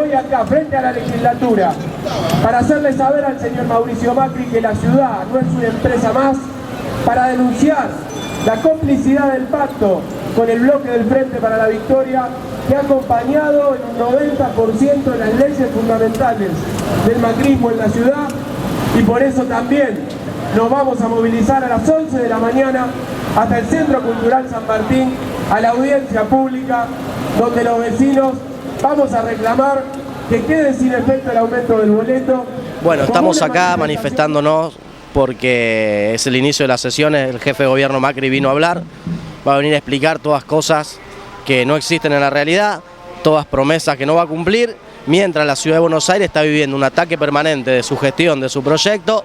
Hoy acá, frente a la legislatura, para hacerle saber al señor Mauricio Macri que la ciudad no es una empresa más, para denunciar la complicidad del pacto con el bloque del Frente para la Victoria, que ha acompañado en un 90% las leyes fundamentales del macrismo en la ciudad, y por eso también nos vamos a movilizar a las 11 de la mañana hasta el Centro Cultural San Martín, a la audiencia pública, donde los vecinos vamos a reclamar que quede sin efecto el aumento del boleto. Bueno, estamos acá manifestándonos porque es el inicio de las sesiones, el jefe de gobierno Macri vino a hablar, va a venir a explicar todas cosas que no existen en la realidad, todas promesas que no va a cumplir, mientras la ciudad de Buenos Aires está viviendo un ataque permanente de su gestión, de su proyecto,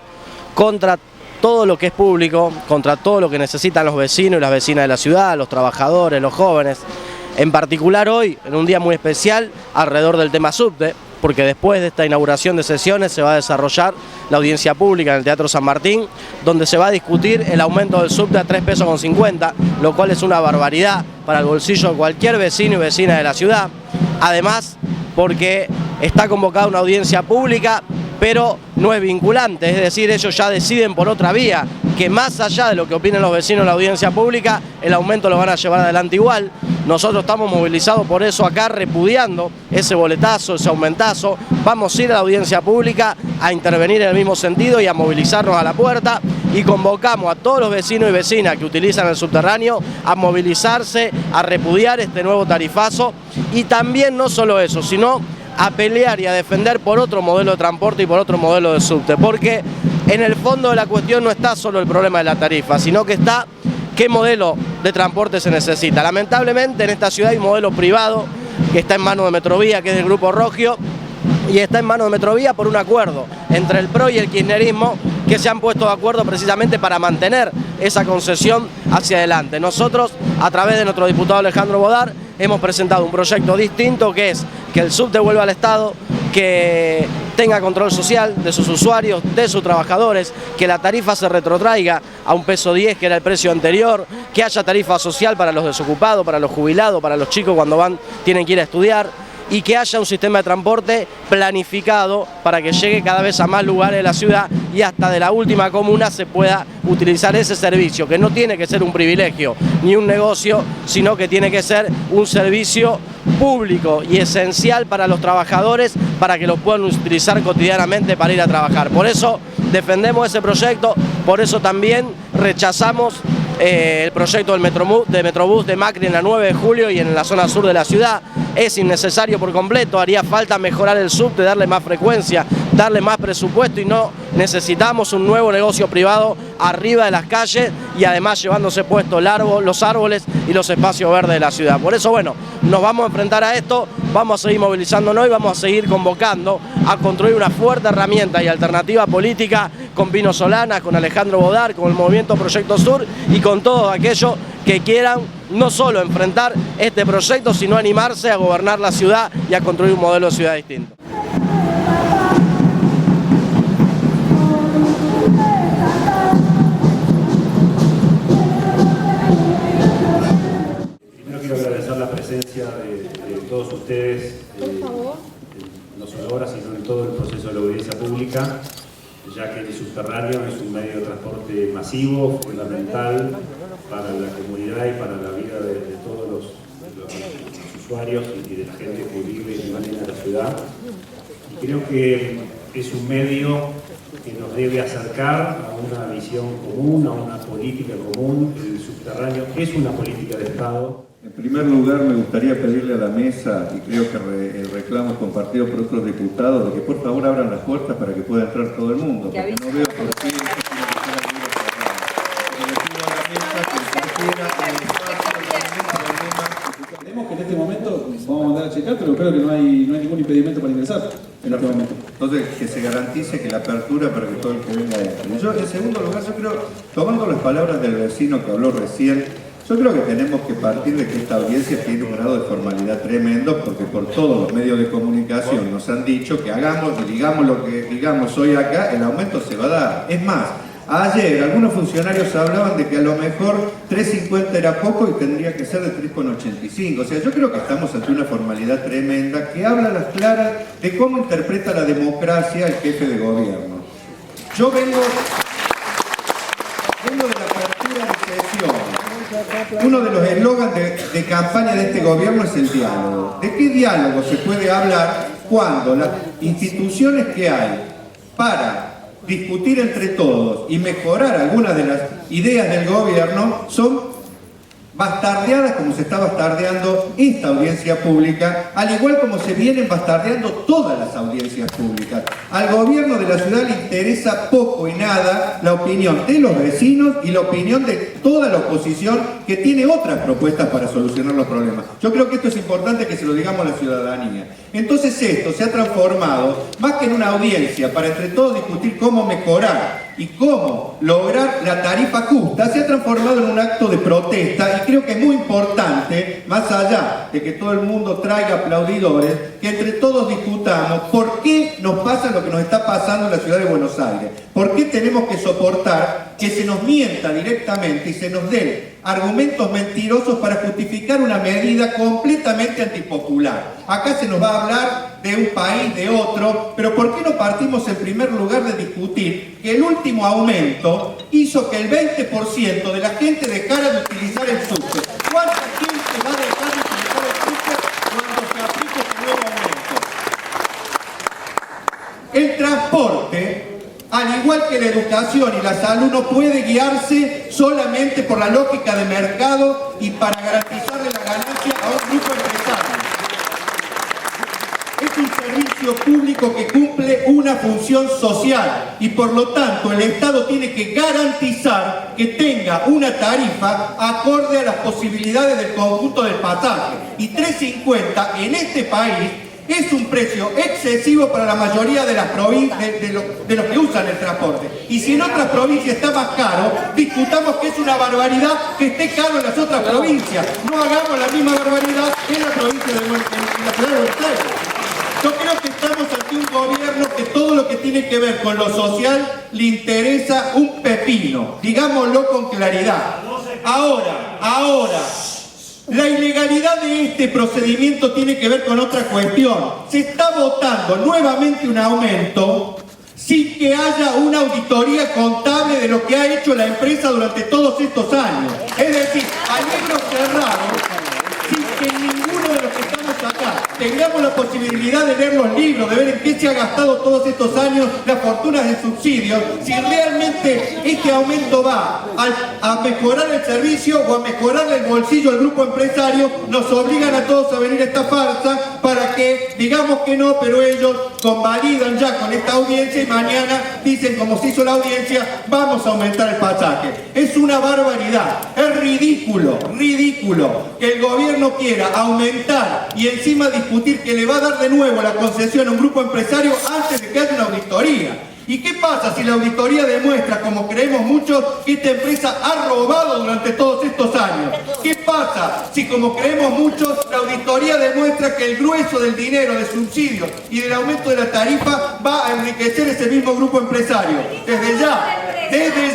contra todo lo que es público, contra todo lo que necesitan los vecinos y las vecinas de la ciudad, los trabajadores, los jóvenes. En particular hoy, en un día muy especial, alrededor del tema subte, porque después de esta inauguración de sesiones se va a desarrollar la audiencia pública en el Teatro San Martín, donde se va a discutir el aumento del subte a 3,50 pesos, lo cual es una barbaridad para el bolsillo de cualquier vecino y vecina de la ciudad. Además, porque está convocada una audiencia pública, pero no es vinculante, es decir, ellos ya deciden por otra vía, que más allá de lo que opinen los vecinos en la audiencia pública, el aumento lo van a llevar adelante igual. Nosotros estamos movilizados por eso acá, repudiando ese boletazo, ese aumentazo. Vamos a ir a la audiencia pública a intervenir en el mismo sentido y a movilizarnos a la puerta, y convocamos a todos los vecinos y vecinas que utilizan el subterráneo a movilizarse, a repudiar este nuevo tarifazo, y también no solo eso, sino a pelear y a defender por otro modelo de transporte y por otro modelo de subte, porque en el fondo de la cuestión no está solo el problema de la tarifa, sino que está qué modelo de transporte se necesita. Lamentablemente en esta ciudad hay un modelo privado que está en manos de Metrovía, que es del Grupo Rogio, y está en manos de Metrovía por un acuerdo entre el PRO y el kirchnerismo, que se han puesto de acuerdo precisamente para mantener esa concesión hacia adelante. Nosotros, a través de nuestro diputado Alejandro Bodar, hemos presentado un proyecto distinto, que es que el subte vuelva al Estado, que tenga control social de sus usuarios, de sus trabajadores, que la tarifa se retrotraiga a $1,10 peso, que era el precio anterior, que haya tarifa social para los desocupados, para los jubilados, para los chicos cuando tienen que ir a estudiar, y que haya un sistema de transporte planificado para que llegue cada vez a más lugares de la ciudad y hasta de la última comuna se pueda utilizar ese servicio, que no tiene que ser un privilegio ni un negocio, sino que tiene que ser un servicio público y esencial para los trabajadores, para que los puedan utilizar cotidianamente para ir a trabajar. Por eso defendemos ese proyecto, por eso también rechazamos el proyecto del Metrobús de Macri en la 9 de julio y en la zona sur de la ciudad. Es innecesario por completo, haría falta mejorar el subte, darle más frecuencia, darle más presupuesto, y no necesitamos un nuevo negocio privado arriba de las calles y además llevándose puestos los árboles y los espacios verdes de la ciudad. Por eso, bueno, nos vamos a enfrentar a esto, vamos a seguir movilizándonos y vamos a seguir convocando a construir una fuerte herramienta y alternativa política con Pino Solanas, con Alejandro Bodar, con el movimiento Proyecto Sur y con todos aquellos que quieran no solo enfrentar este proyecto, sino animarse a gobernar la ciudad y a construir un modelo de ciudad distinto. Primero quiero agradecer la presencia de todos ustedes, no solo ahora, sino en todo el proceso de la audiencia pública, ya que el subterráneo es un medio de transporte masivo, fundamental para la comunidad y para la vida de todos los usuarios y de la gente que vive y maneja la ciudad. Y creo que es un medio que nos debe acercar a una visión común, a una política común. El subterráneo es una política de Estado. En primer lugar, me gustaría pedirle a la mesa, y creo que el reclamo es compartido por otros diputados, de que por favor abran las puertas para que pueda entrar todo el mundo, porque no veo por qué esto tiene que ser abierto para nada. Le pido a la mesa que cualquiera que Entendemos que en este momento vamos a mandar a checar, pero creo que no hay ningún impedimento para ingresar en este momento. Entonces, que se garantice que la apertura para que todo el que venga entre. Yo, en segundo lugar, yo creo, tomando las palabras del vecino que habló recién, yo creo que tenemos que partir de que esta audiencia tiene un grado de formalidad tremendo, porque por todos los medios de comunicación nos han dicho que hagamos y digamos lo que digamos hoy acá, el aumento se va a dar. Es más, Ayer algunos funcionarios hablaban de que a lo mejor 3.50 era poco y tendría que ser de 3,85. O sea, yo creo que estamos ante una formalidad tremenda que habla a las claras de cómo interpreta la democracia el jefe de gobierno. Yo vengo de la apertura de sesión. Uno de los eslogans de campaña de este gobierno es el diálogo. ¿De qué diálogo se puede hablar cuando las instituciones que hay para discutir entre todos y mejorar algunas de las ideas del gobierno son bastardeadas como se está bastardeando esta audiencia pública, al igual como se vienen bastardeando todas las audiencias públicas? Al gobierno de la ciudad le interesa poco y nada la opinión de los vecinos y la opinión de toda la oposición que tiene otras propuestas para solucionar los problemas. Yo creo que esto es importante que se lo digamos a la ciudadanía. Entonces esto se ha transformado, más que en una audiencia para entre todos discutir cómo mejorar y cómo lograr la tarifa justa, se ha transformado en un acto de protesta, y creo que es muy importante, más allá de que todo el mundo traiga aplaudidores, que entre todos discutamos por qué nos pasa lo que nos está pasando en la ciudad de Buenos Aires, por qué tenemos que soportar que se nos mienta directamente y se nos den argumentos mentirosos para justificar una medida completamente antipopular. Acá se nos va a hablar de un país, de otro, pero ¿por qué no partimos en primer lugar de discutir que el último aumento hizo que el 20% de la gente dejara de utilizar el subte? ¿Cuánta gente va a dejar de utilizar el subte cuando se aplique este nuevo aumento? El transporte, al igual que la educación y la salud, no puede guiarse solamente por la lógica de mercado y para garantizarle la ganancia a un grupo empresario. Es un servicio público que cumple una función social y por lo tanto el Estado tiene que garantizar que tenga una tarifa acorde a las posibilidades del conjunto del pasaje. Y 3.50 en este país es un precio excesivo para la mayoría de las provincias, de los que usan el transporte. Y si en otras provincias está más caro, discutamos que es una barbaridad que esté caro en las otras provincias. No hagamos la misma barbaridad en la provincia de la ciudad de Buenos Aires. Yo creo que estamos ante un gobierno que todo lo que tiene que ver con lo social le interesa un pepino. Digámoslo con claridad. Ahora, la ilegalidad de este procedimiento tiene que ver con otra cuestión. Se está votando nuevamente un aumento sin que haya una auditoría contable de lo que ha hecho la empresa durante todos estos años. Es decir, a libro cerrado, sin que ninguno de los que estamos acá tengamos la posibilidad de leer los libros, de ver en qué se ha gastado todos estos años las fortunas de subsidios, si realmente este aumento va a mejorar el servicio o a mejorarle el bolsillo al grupo empresario. Nos obligan a todos a venir a esta farsa para que digamos que no, pero ellos convalidan ya con esta audiencia y mañana dicen, como se hizo la audiencia, vamos a aumentar el pasaje. Es una barbaridad, es ridículo que el gobierno quiera aumentar y encima discutir que le va a dar de nuevo la concesión a un grupo empresario antes de que haya una auditoría. ¿Y qué pasa si la auditoría demuestra, como creemos muchos, que esta empresa ha robado durante todos estos años? ¿Qué pasa si, como creemos muchos, la auditoría demuestra que el grueso del dinero de subsidios y del aumento de la tarifa va a enriquecer ese mismo grupo empresario? Desde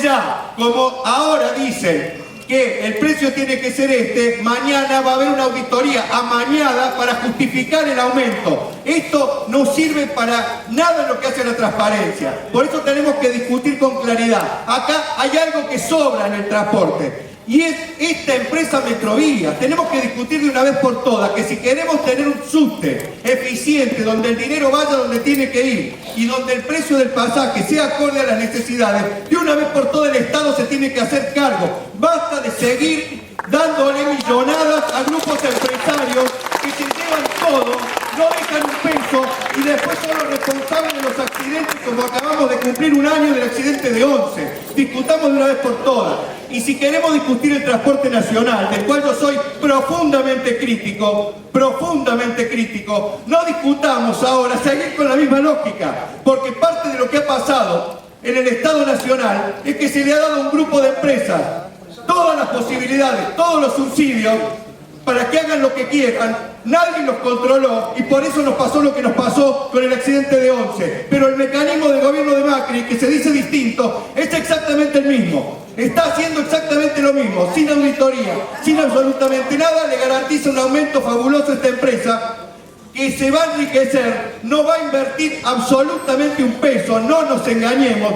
ya, como ahora dicen que el precio tiene que ser este, mañana va a haber una auditoría amañada para justificar el aumento. Esto no sirve para nada en lo que hace a la transparencia. Por eso tenemos que discutir con claridad. Acá hay algo que sobra en el transporte. Y es esta empresa Metrovía. Tenemos que discutir de una vez por todas que si queremos tener un subte eficiente, donde el dinero vaya donde tiene que ir y donde el precio del pasaje sea acorde a las necesidades, de una vez por todas el Estado se tiene que hacer cargo. Basta de seguir dándole millonadas a grupos empresarios que se llevan todo, no dejan un peso y después son los responsables de los accidentes, como acabamos de cumplir un año del accidente de Once. Discutamos de una vez por todas. Y si queremos discutir el transporte nacional, del cual yo soy profundamente crítico, no discutamos ahora seguir con la misma lógica, porque parte de lo que ha pasado en el Estado Nacional es que se le ha dado a un grupo de empresas todas las posibilidades, todos los subsidios, para que hagan lo que quieran. Nadie los controló y por eso nos pasó lo que nos pasó con el accidente de Once. Pero el mecanismo del gobierno de Macri, que se dice distinto, es exactamente exactamente el mismo. Está haciendo exactamente lo mismo, sin auditoría, sin absolutamente nada. Le garantiza un aumento fabuloso a esta empresa, que se va a enriquecer, no va a invertir absolutamente un peso, no nos engañemos.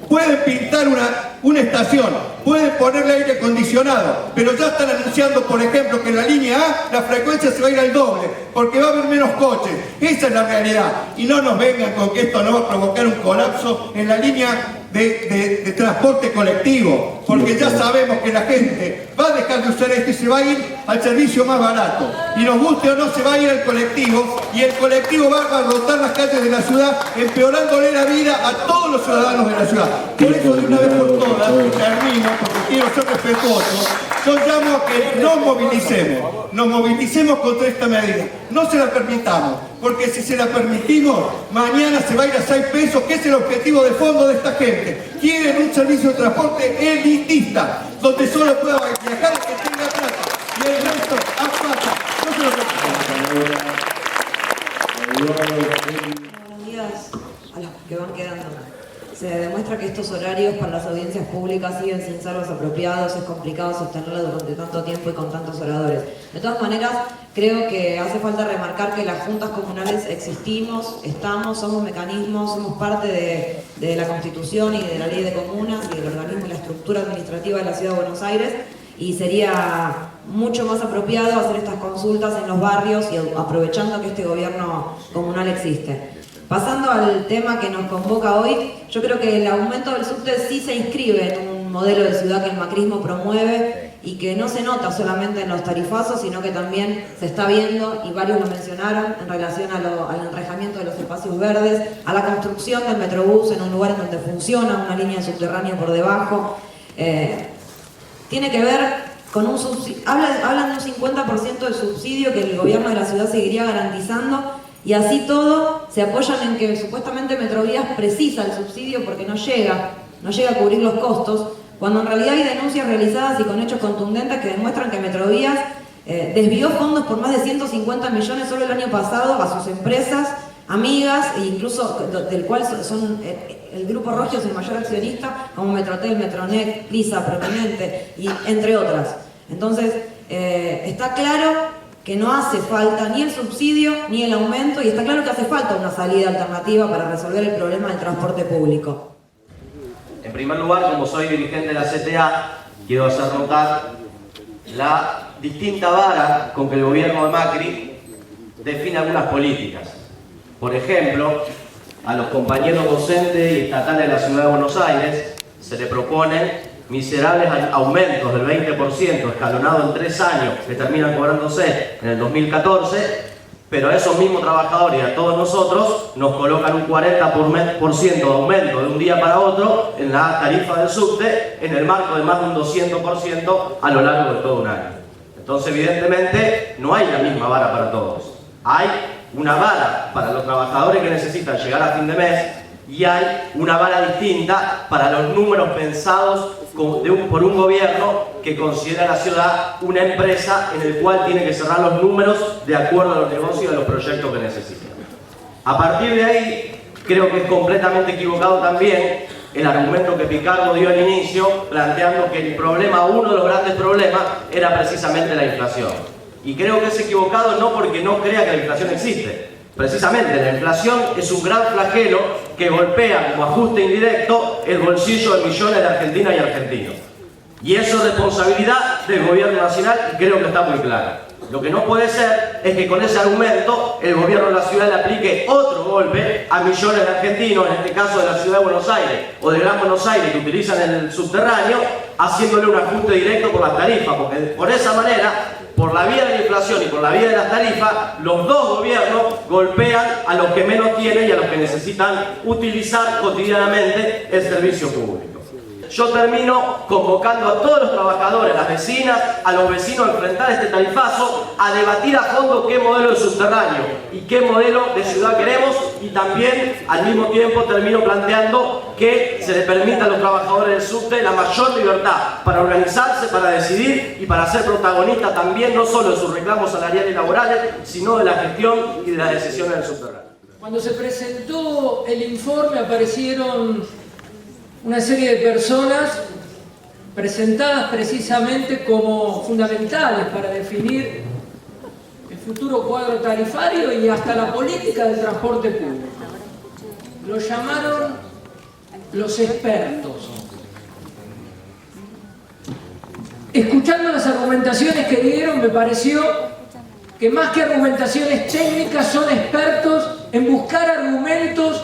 Pueden pintar una estación, pueden ponerle aire acondicionado, pero ya están anunciando, por ejemplo, que en la línea A la frecuencia se va a ir al doble, porque va a haber menos coches. Esa es la realidad. Y no nos vengan con que esto no va a provocar un colapso en la línea de transporte colectivo, porque ya sabemos que la gente va a dejar de usar esto y se va a ir al servicio más barato. Y nos guste o no, se va a ir al colectivo, y el colectivo va a abarrotar las calles de la ciudad, empeorándole la vida a todos los ciudadanos de la ciudad. Por eso, de una vez por todas, termino, porque quiero ser respetuoso, yo llamo a que nos movilicemos contra esta medida. No se la permitamos, porque si se la permitimos, mañana se va a ir a 6 pesos, que es el objetivo de fondo de esta gente. Quieren un servicio de transporte elitista, donde solo pueda viajar el que tenga plata, y el resto a pata. No se lo permitamos. Buenos días a los que van quedando. Se demuestra que estos horarios para las audiencias públicas siguen sin ser los apropiados, es complicado sostenerlos durante tanto tiempo y con tantos oradores. De todas maneras, creo que hace falta remarcar que las juntas comunales existimos, somos mecanismos, somos parte de la Constitución y de la Ley de Comunas y del organismo y la estructura administrativa de la Ciudad de Buenos Aires, y sería mucho más apropiado hacer estas consultas en los barrios y aprovechando que este gobierno comunal existe. Pasando al tema que nos convoca hoy, yo creo que el aumento del subte sí se inscribe en un modelo de ciudad que el macrismo promueve y que no se nota solamente en los tarifazos, sino que también se está viendo, y varios lo mencionaron, en relación al enrejamiento de los espacios verdes, a la construcción del Metrobús en un lugar en donde funciona una línea subterránea por debajo. Tiene que ver con un subsidio, hablan de un 50% de subsidio que el gobierno de la ciudad seguiría garantizando. Y así todo, se apoyan en que supuestamente Metrovías precisa el subsidio porque no llega a cubrir los costos, cuando en realidad hay denuncias realizadas y con hechos contundentes que demuestran que Metrovías desvió fondos por más de 150 millones solo el año pasado a sus empresas, amigas, e incluso del cual son el Grupo Roggio es el mayor accionista, como Metrotel, Metronet, Lisa, Prominente, y entre otras. Entonces, está claro que no hace falta ni el subsidio ni el aumento, y está claro que hace falta una salida alternativa para resolver el problema del transporte público. En primer lugar, como soy dirigente de la CTA, quiero hacer notar la distinta vara con que el gobierno de Macri define algunas políticas. Por ejemplo, a los compañeros docentes y estatales de la Ciudad de Buenos Aires se le propone miserables aumentos del 20% escalonado en 3 años que terminan cobrándose en el 2014, pero a esos mismos trabajadores y a todos nosotros nos colocan un 40% de aumento de un día para otro en la tarifa del subte, en el marco de más de un 200% a lo largo de todo un año. Entonces, evidentemente, no hay la misma vara para todos. Hay una vara para los trabajadores que necesitan llegar a fin de mes, y hay una vara distinta para los números pensados por un gobierno que considera a la ciudad una empresa en el cual tiene que cerrar los números de acuerdo a los negocios y a los proyectos que necesita. A partir de ahí, creo que es completamente equivocado también el argumento que Picardo dio al inicio, planteando que el problema, uno de los grandes problemas, era precisamente la inflación. Y creo que es equivocado no porque no crea que la inflación existe. Precisamente, la inflación es un gran flagelo que golpea como ajuste indirecto el bolsillo de millones de argentinas y argentinos. Y eso es responsabilidad del gobierno nacional, y creo que está muy claro. Lo que no puede ser es que con ese argumento el gobierno de la ciudad le aplique otro golpe a millones de argentinos, en este caso de la ciudad de Buenos Aires o de Gran Buenos Aires, que utilizan el subterráneo, haciéndole un ajuste directo por las tarifas, porque por esa manera, por la vía de la inflación y por la vía de las tarifas, los dos gobiernos golpean a los que menos tienen y a los que necesitan utilizar cotidianamente el servicio público. Yo termino convocando a todos los trabajadores, a las vecinas, a los vecinos a enfrentar este tarifazo, a debatir a fondo qué modelo de subterráneo y qué modelo de ciudad queremos, y también al mismo tiempo termino planteando que se le permita a los trabajadores del subte la mayor libertad para organizarse, para decidir y para ser protagonistas también, no solo de sus reclamos salariales y laborales, sino de la gestión y de las decisiones del subterráneo. Cuando se presentó el informe aparecieron una serie de personas presentadas precisamente como fundamentales para definir el futuro cuadro tarifario y hasta la política del transporte público. Los llamaron los expertos. Escuchando las argumentaciones que dieron, me pareció que más que argumentaciones técnicas son expertos en buscar argumentos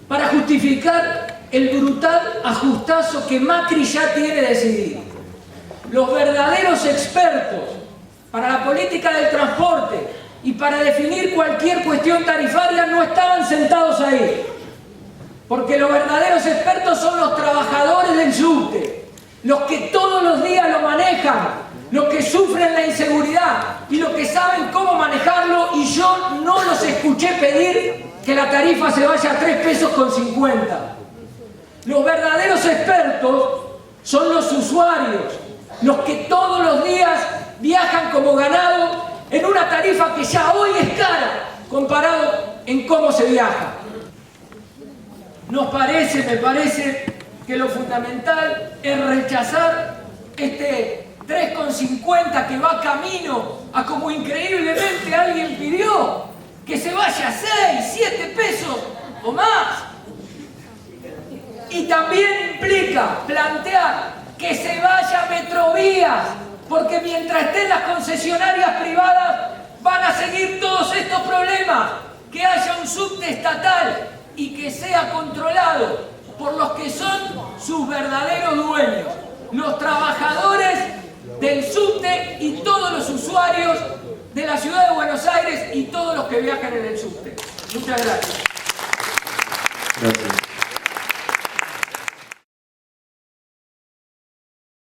para justificar el brutal ajustazo que Macri ya tiene decidido. Los verdaderos expertos para la política del transporte y para definir cualquier cuestión tarifaria no estaban sentados ahí. Porque los verdaderos expertos son los trabajadores del subte, los que todos los días lo manejan, los que sufren la inseguridad y los que saben cómo manejarlo, y yo no los escuché pedir que la tarifa se vaya a 3,50 pesos. Los verdaderos expertos son los usuarios, los que todos los días viajan como ganado en una tarifa que ya hoy es cara comparado en cómo se viaja. Me parece que lo fundamental es rechazar este 3,50 que va camino a, como increíblemente alguien pidió, que se vaya a 6, 7 pesos o más. Y también implica plantear que se vaya a Metrovías, porque mientras estén las concesionarias privadas van a seguir todos estos problemas. Que haya un subte estatal y que sea controlado por los que son sus verdaderos dueños, los trabajadores del subte y todos los usuarios de la ciudad de Buenos Aires y todos los que viajan en el subte. Muchas gracias. Gracias.